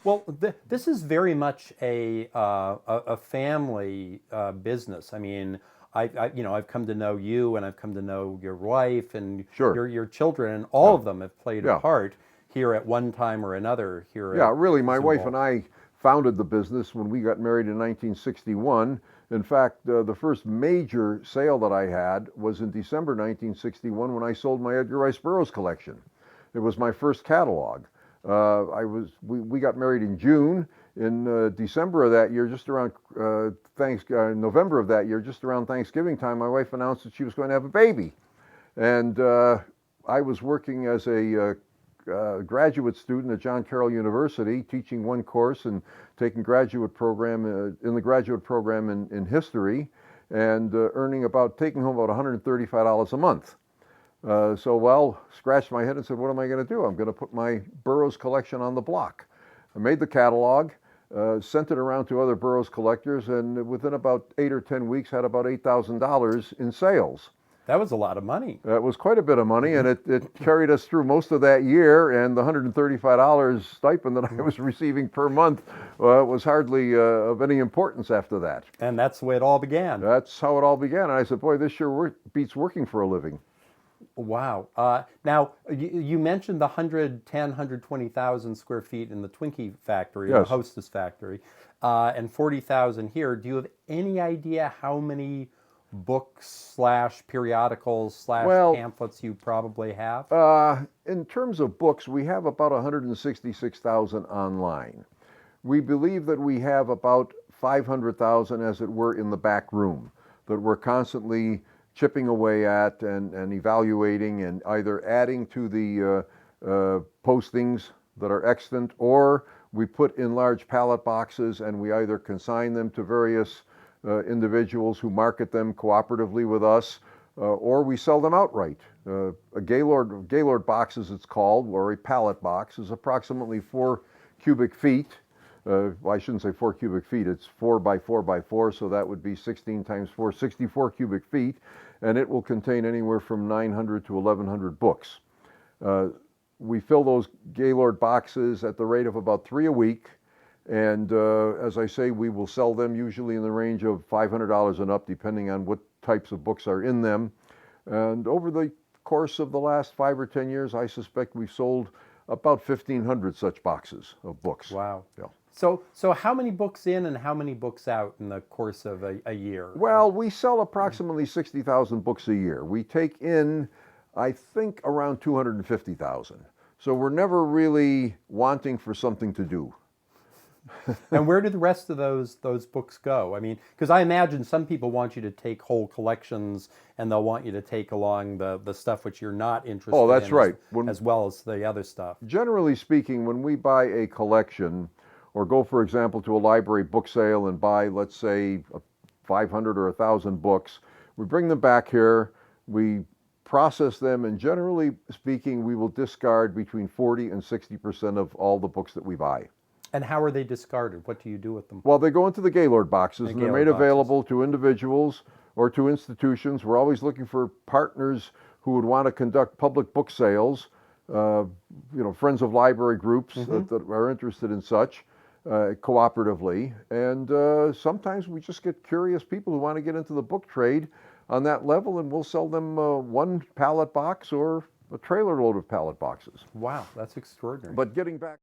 Well, this is very much a family business. I mean, I've come to know you, and I've come to know your wife and Sure. your children, and all Yeah. of them have played a Yeah. part here at one time or another here Yeah, at really, my wife and Zubal. I founded the business when we got married in 1961. In fact, the first major sale that I had was in December 1961 when I sold my Edgar Rice Burroughs collection. It was my first catalog. We got married in June. In December of that year, just around November of that year, just around Thanksgiving time, my wife announced that she was going to have a baby. And I was working as a graduate student at John Carroll University, teaching one course and taking graduate program in the graduate program in history, and earning about taking home about $135 a month. So, scratched my head and said, what am I going to do? I'm going to put my Burroughs collection on the block. I made the catalog, sent it around to other Burroughs collectors, and within about 8 or 10 weeks had about $8,000 in sales. That was a lot of money. It was quite a bit of money, and it carried us through most of that year. And the $135 stipend that I was receiving per month was hardly of any importance after that. And that's the way it all began. That's how it all began. And I said, boy, this sure beats working for a living. Wow. Now, you mentioned the 110, 120,000 square feet in the Twinkie factory, the Yes. Hostess factory, and 40,000 here. Do you have any idea how many books slash periodicals slash Well, pamphlets you probably have? in terms of books, we have about 166,000 online. We believe that we have about 500,000, as it were, in the back room that we're constantly chipping away at and evaluating and either adding to the postings that are extant, or we put in large pallet boxes and we either consign them to various individuals who market them cooperatively with us, or we sell them outright. A Gaylord box, as it's called, or a pallet box, is approximately 4 cubic feet. Well, I shouldn't say 4 cubic feet, it's 4 by 4 by 4, so that would be 16 times 4, 64 cubic feet, and it will contain anywhere from 900 to 1,100 books. We fill those Gaylord boxes at the rate of about 3 a week, and as I say, we will sell them usually in the range of $500 and up, depending on what types of books are in them. And over the course of the last 5 or 10 years, I suspect we've sold about 1,500 such boxes of books. Wow. Yeah. So how many books in and how many books out in the course of a year? Well, we sell approximately 60,000 books a year. We take in, I think, around 250,000. So we're never really wanting for something to do. And where do the rest of those books go? I mean, because I imagine some people want you to take whole collections, and they'll want you to take along the stuff which you're not interested Oh, that's in, right. as well as the other stuff. Generally speaking, when we buy a collection, or go, for example, to a library book sale and buy, let's say, 500 or 1,000 books, we bring them back here, we process them, and generally speaking, we will discard between 40 and 60% of all the books that we buy. And how are they discarded? What do you do with them? Well, they go into the Gaylord boxes, and they're Gaylord made boxes. available to individuals or to institutions. We're always looking for partners who would want to conduct public book sales, friends of library groups that are interested in such, cooperatively. And sometimes we just get curious people who want to get into the book trade on that level, and we'll sell them one pallet box or a trailer load of pallet boxes. Wow, that's extraordinary. But getting back